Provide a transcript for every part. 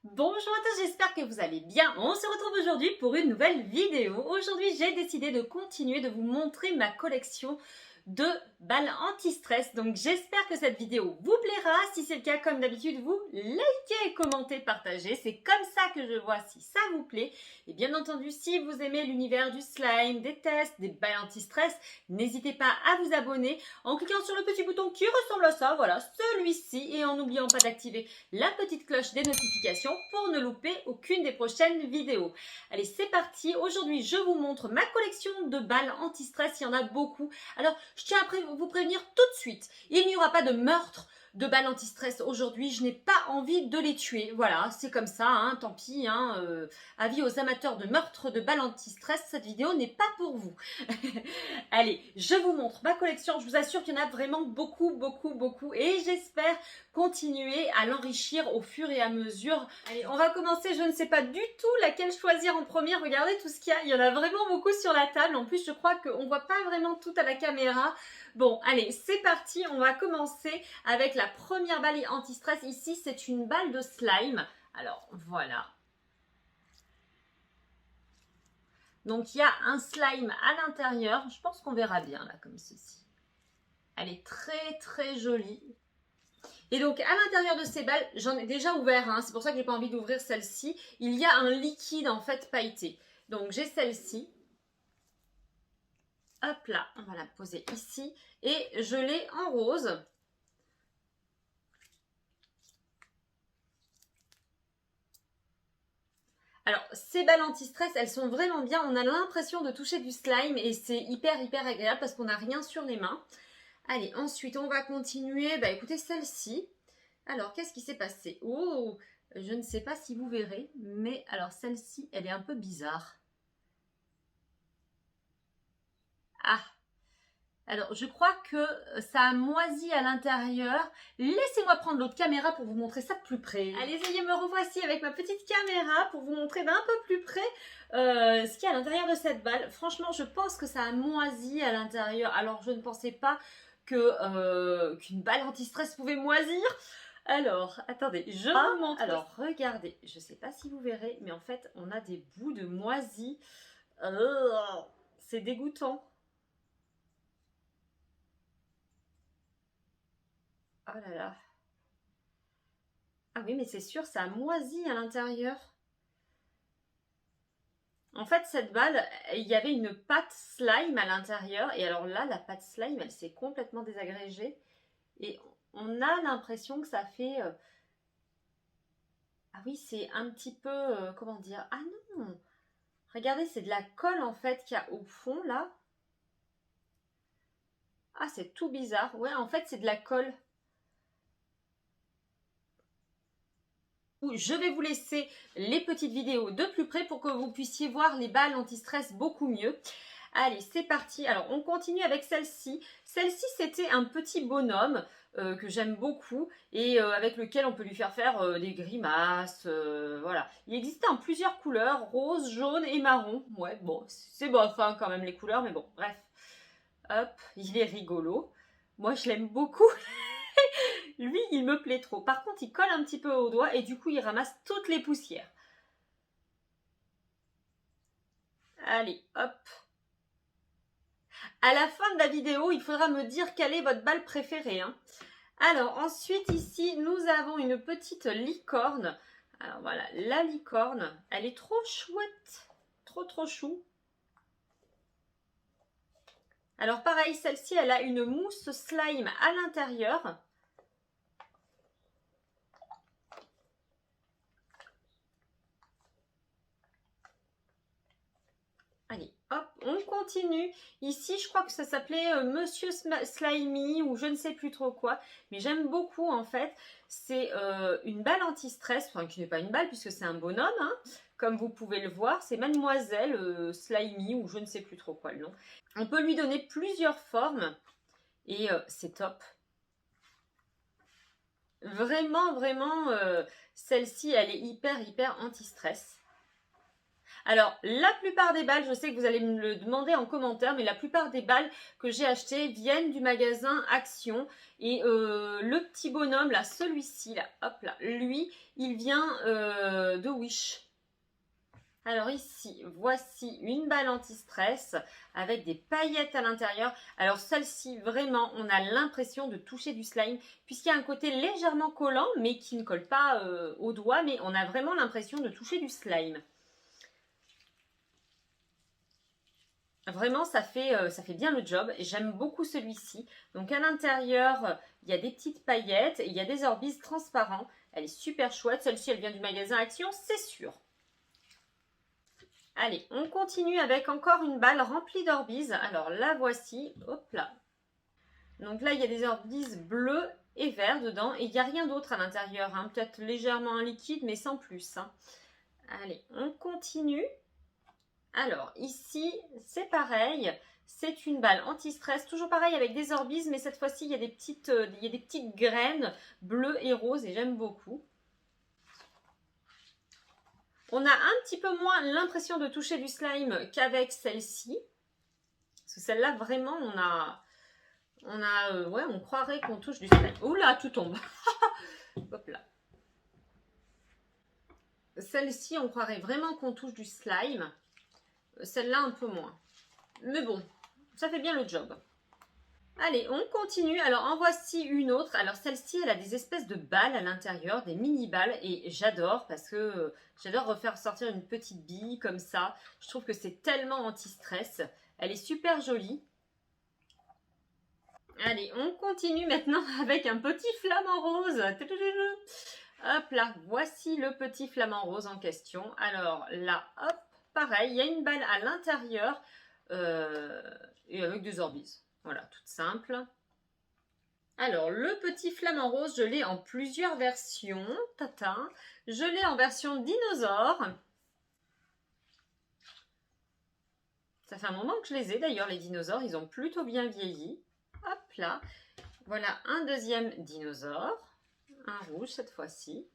Bonjour à tous, j'espère que vous allez bien. On se retrouve aujourd'hui pour une nouvelle vidéo. Aujourd'hui, j'ai décidé de continuer de vous montrer ma collection de balles anti-stress. Donc j'espère que cette vidéo vous plaira. Si c'est le cas, comme d'habitude, vous likez, commentez, partagez. C'est comme ça que je vois si ça vous plaît. Et bien entendu, si vous aimez l'univers du slime, des tests, des balles anti-stress, n'hésitez pas à vous abonner en cliquant sur le petit bouton qui ressemble à ça, voilà, celui-ci, et en n'oubliant pas d'activer la petite cloche des notifications pour ne louper aucune des prochaines vidéos. Allez, c'est parti. Aujourd'hui, je vous montre ma collection de balles anti-stress. Il y en a beaucoup. Alors, je tiens à vous prévenir tout de suite. Il n'y aura pas de meurtre de balles anti-stress aujourd'hui. Je n'ai pas envie de les tuer. Voilà, c'est comme ça, hein, tant pis. Avis aux amateurs de meurtre de balles anti-stress, cette vidéo n'est pas pour vous. Allez, je vous montre ma collection. Je vous assure qu'il y en a vraiment beaucoup, beaucoup, beaucoup. Et j'espère continuer à l'enrichir au fur et à mesure. Allez, on va commencer. Je ne sais pas du tout laquelle choisir en première. Regardez tout ce qu'il y a. Il y en a vraiment beaucoup sur la table. En plus, je crois qu'on ne voit pas vraiment tout à la caméra. Bon, allez, c'est parti. On va commencer avec la première balle anti-stress. Ici, c'est une balle de slime. Alors, voilà. Donc, il y a un slime à l'intérieur. Je pense qu'on verra bien, là, comme ceci. Elle est très, très jolie. Et donc, à l'intérieur de ces balles, j'en ai déjà ouvert, hein, c'est pour ça que j'ai pas envie d'ouvrir celle-ci. Il y a un liquide, en fait, pailleté. Donc, j'ai celle-ci. Hop là, on va la poser ici. Et je l'ai en rose. Alors, ces balles anti-stress, elles sont vraiment bien. On a l'impression de toucher du slime et c'est hyper, hyper agréable parce qu'on n'a rien sur les mains. Allez, ensuite, on va continuer. Bah, écoutez, celle-ci. Alors, qu'est-ce qui s'est passé? Oh, je ne sais pas si vous verrez, mais alors celle-ci, elle est un peu bizarre. Ah, alors je crois que ça a moisi à l'intérieur. Laissez-moi prendre l'autre caméra pour vous montrer ça de plus près. Allez, ça y est, me revoici avec ma petite caméra pour vous montrer d'un peu plus près ce qu'il y a à l'intérieur de cette balle. Franchement, je pense que ça a moisi à l'intérieur. Alors, je ne pensais pas qu'une balle anti-stress pouvait moisir. Alors, attendez, je vous montre. Alors, regardez, je ne sais pas si vous verrez, mais en fait, on a des bouts de moisi. C'est dégoûtant. Oh là là. Ah oui, mais c'est sûr, ça a moisi à l'intérieur. En fait, cette balle, il y avait une pâte slime à l'intérieur. Et alors là, la pâte slime, elle s'est complètement désagrégée. Et on a l'impression que ça fait... Ah oui, c'est un petit peu... comment dire? Ah non! Regardez, c'est de la colle en fait qu'il y a au fond là. Ah, c'est tout bizarre. Ouais, en fait, c'est de la colle. Je vais vous laisser les petites vidéos de plus près pour que vous puissiez voir les balles anti-stress beaucoup mieux. Allez, c'est parti. Alors, on continue avec celle-ci. Celle-ci, c'était un petit bonhomme que j'aime beaucoup et avec lequel on peut lui faire des grimaces. Voilà. Il existait en plusieurs couleurs, rose, jaune et marron. Ouais, bon, c'est bof hein, quand même les couleurs, mais bon, bref. Hop, il est rigolo. Moi, je l'aime beaucoup. Lui, il me plaît trop. Par contre, il colle un petit peu au doigt et du coup, il ramasse toutes les poussières. Allez, hop. À la fin de la vidéo, il faudra me dire quelle est votre balle préférée. Hein. Alors, ensuite, ici, nous avons une petite licorne. Alors voilà, la licorne, elle est trop chouette. Trop, trop chou. Alors pareil, celle-ci, elle a une mousse slime à l'intérieur. Allez, hop, on continue. Ici, je crois que ça s'appelait Monsieur Slimy ou je ne sais plus trop quoi. Mais j'aime beaucoup en fait. C'est une balle anti-stress, enfin qui n'est pas une balle puisque c'est un bonhomme. Hein. Comme vous pouvez le voir, c'est Mademoiselle Slimy ou je ne sais plus trop quoi le nom. On peut lui donner plusieurs formes et c'est top. Vraiment, vraiment, celle-ci, elle est hyper, hyper anti-stress. Alors, la plupart des balles, je sais que vous allez me le demander en commentaire, mais la plupart des balles que j'ai achetées viennent du magasin Action. Et le petit bonhomme, là, celui-ci, là, hop là, lui, il vient de Wish. Alors ici, voici une balle anti-stress avec des paillettes à l'intérieur. Alors celle-ci, vraiment, on a l'impression de toucher du slime puisqu'il y a un côté légèrement collant mais qui ne colle pas au doigt, mais on a vraiment l'impression de toucher du slime. Vraiment, ça fait bien le job. J'aime beaucoup celui-ci. Donc à l'intérieur, il y a des petites paillettes et il y a des orbises transparents. Elle est super chouette. Celle-ci, elle vient du magasin Action, c'est sûr. Allez, on continue avec encore une balle remplie d'orbises. Alors la voici, hop là. Donc là, il y a des orbises bleues et verts dedans. Et il n'y a rien d'autre à l'intérieur. Hein. Peut-être légèrement un liquide, mais sans plus. Hein. Allez, on continue. Alors ici, c'est pareil. C'est une balle anti-stress. Toujours pareil avec des orbises, mais cette fois-ci, il y a des petites graines bleues et roses. Et j'aime beaucoup. On a un petit peu moins l'impression de toucher du slime qu'avec celle-ci. Parce que celle-là, vraiment, on croirait qu'on touche du slime. Oula, tout tombe. Hop là. Celle-ci, on croirait vraiment qu'on touche du slime. Celle-là, un peu moins. Mais bon, ça fait bien le job. Allez, on continue. Alors, en voici une autre. Alors, celle-ci, elle a des espèces de balles à l'intérieur, des mini-balles. Et j'adore parce que j'adore refaire sortir une petite bille comme ça. Je trouve que c'est tellement anti-stress. Elle est super jolie. Allez, on continue maintenant avec un petit flamant rose. Hop là, voici le petit flamant rose en question. Alors là, hop, pareil, il y a une balle à l'intérieur et avec des orbises. Voilà, toute simple. Alors, le petit flamant rose, je l'ai en plusieurs versions. Tata. Je l'ai en version dinosaure. Ça fait un moment que je les ai d'ailleurs, les dinosaures. Ils ont plutôt bien vieilli. Hop là. Voilà un deuxième dinosaure. Un rouge cette fois-ci.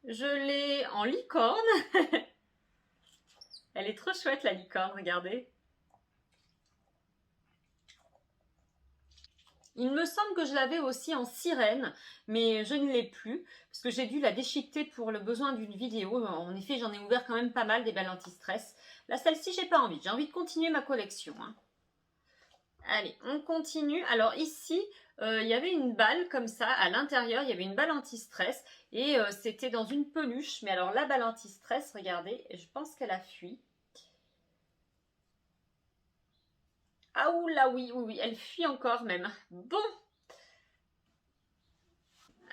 Je l'ai en licorne. Elle est trop chouette la licorne, regardez. Il me semble que je l'avais aussi en sirène, mais je ne l'ai plus, parce que j'ai dû la déchiqueter pour le besoin d'une vidéo. En effet, j'en ai ouvert quand même pas mal des balles anti-stress. Là, celle-ci, j'ai pas envie. J'ai envie de continuer ma collection. Hein. Allez, on continue. Alors ici, il y avait une balle comme ça. À l'intérieur, il y avait une balle anti-stress. Et c'était dans une peluche. Mais alors la balle anti-stress, regardez, je pense qu'elle a fui. Ah oula, oui, oui, oui, elle fuit encore même. Bon.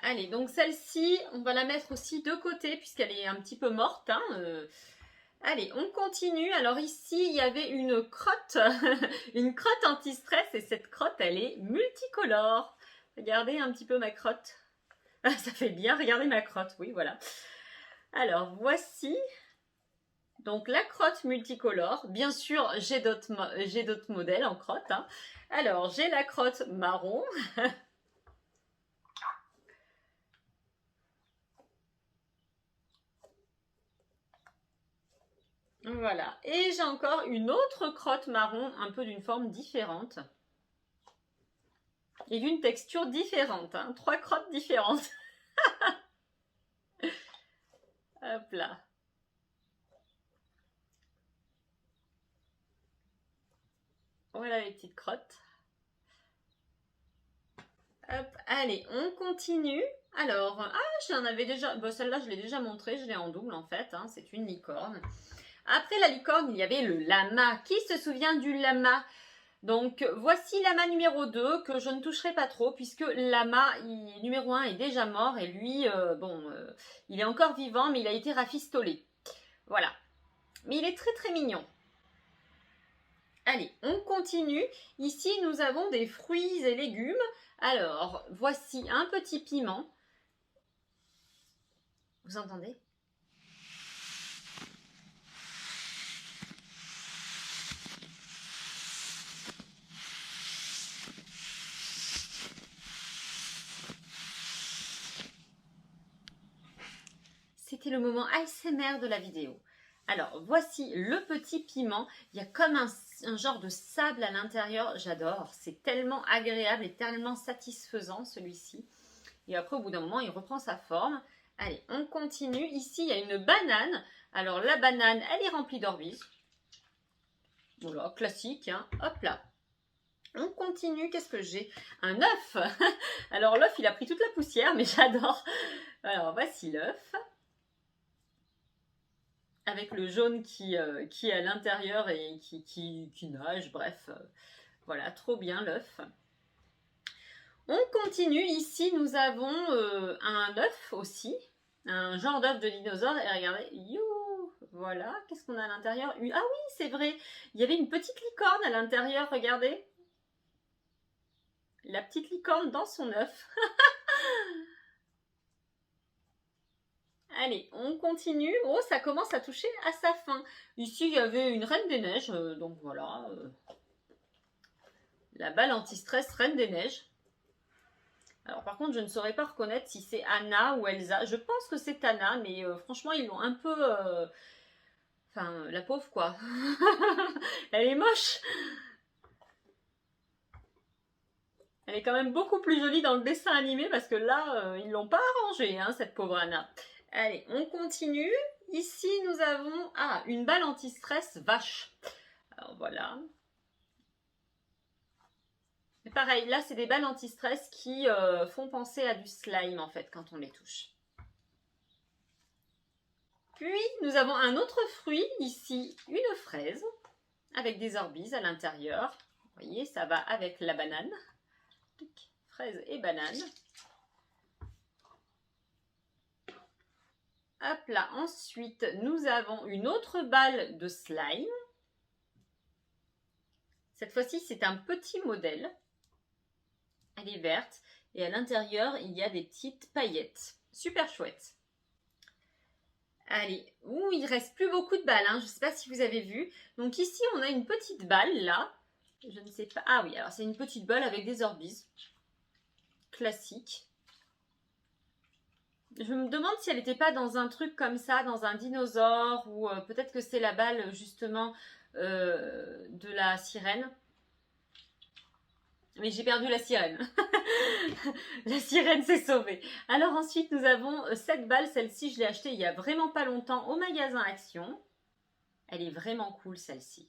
Allez, donc celle-ci, on va la mettre aussi de côté puisqu'elle est un petit peu morte. Hein, Allez, on continue. Alors ici, il y avait une crotte, une crotte anti-stress et cette crotte, elle est multicolore. Regardez un petit peu ma crotte. Ah, ça fait bien, regardez ma crotte, oui, voilà. Alors, voici donc la crotte multicolore. Bien sûr, j'ai d'autres modèles en crotte. Hein. Alors, j'ai la crotte marron. Voilà. Et j'ai encore une autre crotte marron, un peu d'une forme différente. Et d'une texture différente. Hein. 3 crottes différentes. Hop là. Voilà les petites crottes. Hop, allez, on continue. Alors, j'en avais déjà... Bon, celle-là, je l'ai déjà montrée. Je l'ai en double, en fait. Hein, c'est une licorne. Après la licorne, il y avait le lama. Qui se souvient du lama? Donc, voici lama numéro 2 que je ne toucherai pas trop puisque lama numéro 1 est déjà mort et lui, il est encore vivant mais il a été rafistolé. Voilà. Mais il est très très mignon. Allez, on continue. Ici, nous avons des fruits et légumes. Alors, voici un petit piment. Vous entendez ? c'était le moment ASMR de la vidéo. Alors, voici le petit piment. Il y a comme un genre de sable à l'intérieur. J'adore. C'est tellement agréable et tellement satisfaisant, celui-ci. Et après, au bout d'un moment, il reprend sa forme. Allez, on continue. Ici, il y a une banane. Alors, la banane, elle est remplie d'orbis. Voilà, classique, hein. Hop là. On continue. Qu'est-ce que j'ai? Un œuf. Alors, l'œuf, il a pris toute la poussière, mais j'adore. Alors, voici l'œuf. Avec le jaune qui est à l'intérieur et qui nage, bref, voilà, trop bien l'œuf. On continue, ici nous avons un œuf aussi, un genre d'œuf de dinosaure, et regardez, you, voilà, qu'est-ce qu'on a à l'intérieur? Ah oui, c'est vrai, il y avait une petite licorne à l'intérieur, regardez. La petite licorne dans son œuf. Allez, on continue. Oh, ça commence à toucher à sa fin. Ici, il y avait une Reine des Neiges. Donc voilà. La balle anti-stress Reine des Neiges. Alors par contre, je ne saurais pas reconnaître si c'est Anna ou Elsa. Je pense que c'est Anna, mais franchement, ils l'ont un peu... Enfin, la pauvre, quoi. Elle est moche. Elle est quand même beaucoup plus jolie dans le dessin animé parce que là, ils ne l'ont pas arrangée, hein, cette pauvre Anna. Allez, on continue. Ici, nous avons une balle anti-stress vache. Alors voilà. Et pareil, là, c'est des balles anti-stress qui font penser à du slime, en fait, quand on les touche. Puis, nous avons un autre fruit, ici, une fraise, avec des orbis à l'intérieur. Vous voyez, ça va avec la banane. Fraise et banane. Hop là, ensuite, nous avons une autre balle de slime. Cette fois-ci, c'est un petit modèle. Elle est verte et à l'intérieur, il y a des petites paillettes. Super chouette. Allez, il reste plus beaucoup de balles, hein. Je ne sais pas si vous avez vu. Donc ici, on a une petite balle, là. Je ne sais pas. Ah oui, alors c'est une petite balle avec des orbis. Classique. Je me demande si elle n'était pas dans un truc comme ça, dans un dinosaure, ou peut-être que c'est la balle, justement, de la sirène. Mais j'ai perdu la sirène. La sirène s'est sauvée. Alors ensuite, nous avons cette balle. Celle-ci, je l'ai achetée il y a vraiment pas longtemps au magasin Action. Elle est vraiment cool, celle-ci.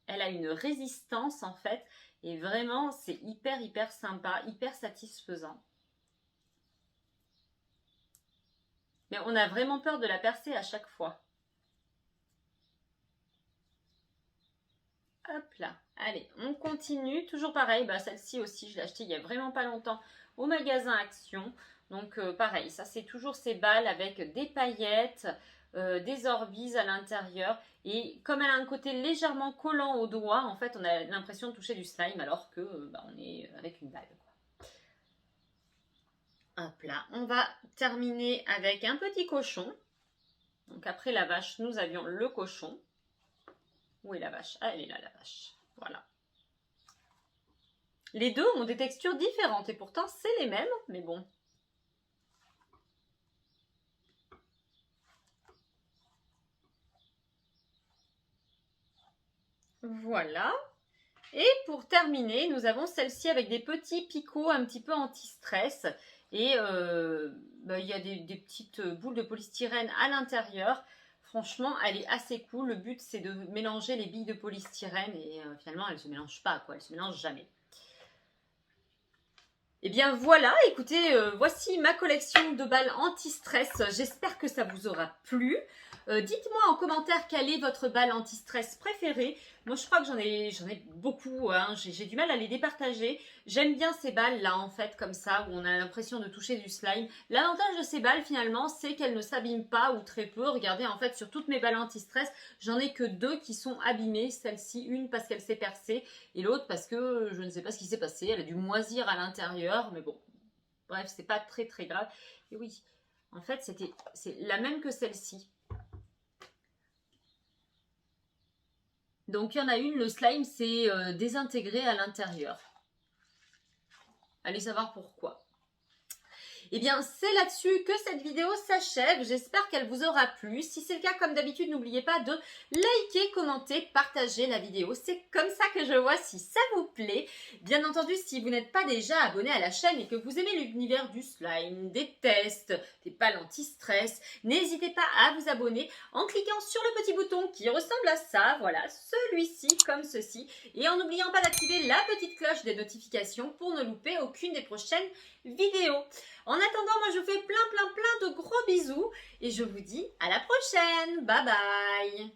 Elle a une résistance, en fait. Et vraiment, c'est hyper sympa, hyper satisfaisant. Mais on a vraiment peur de la percer à chaque fois. Hop là. Allez, on continue. Toujours pareil, celle-ci aussi, je l'ai achetée il y a vraiment pas longtemps au magasin Action. Donc pareil, ça c'est toujours ces balles avec des paillettes, des orbis à l'intérieur. Et comme elle a un côté légèrement collant au doigt, en fait on a l'impression de toucher du slime alors que on est avec une balle. Hop là, on va terminer avec un petit cochon. Donc après la vache, nous avions le cochon. Où est la vache? Ah, elle est là, la vache. Voilà. Les deux ont des textures différentes et pourtant c'est les mêmes, mais bon. Voilà. Et pour terminer, nous avons celle-ci avec des petits picots un petit peu anti-stress. Et il y a des petites boules de polystyrène à l'intérieur. Franchement, elle est assez cool. Le but, c'est de mélanger les billes de polystyrène. Et finalement, elles ne se mélangent pas, quoi. Elles ne se mélangent jamais. Et bien voilà, écoutez, voici ma collection de balles anti-stress. J'espère que ça vous aura plu. Dites-moi en commentaire quelle est votre balle anti-stress préférée. Moi, je crois que j'en ai beaucoup. Hein. J'ai du mal à les départager. J'aime bien ces balles-là, en fait, comme ça, où on a l'impression de toucher du slime. L'avantage de ces balles, finalement, c'est qu'elles ne s'abîment pas ou très peu. Regardez, en fait, sur toutes mes balles anti-stress, j'en ai que 2 qui sont abîmées. Celle-ci, une parce qu'elle s'est percée et l'autre parce que je ne sais pas ce qui s'est passé. Elle a dû moisir à l'intérieur, mais bon. Bref, c'est pas très grave. Et oui, en fait, c'est la même que celle-ci. Donc, il y en a une, le slime s'est désintégré à l'intérieur. Allez savoir pourquoi. Eh bien, c'est là-dessus que cette vidéo s'achève. J'espère qu'elle vous aura plu. Si c'est le cas, comme d'habitude, n'oubliez pas de liker, commenter, partager la vidéo. C'est comme ça que je vois si ça vous plaît. Bien entendu, si vous n'êtes pas déjà abonné à la chaîne et que vous aimez l'univers du slime, des tests, des balles anti-stress, n'hésitez pas à vous abonner en cliquant sur le petit bouton qui ressemble à ça. Voilà, celui-ci comme ceci. Et en n'oubliant pas d'activer la petite cloche des notifications pour ne louper aucune des prochaines vidéos. En attendant, moi je vous fais plein de gros bisous et je vous dis à la prochaine. Bye bye.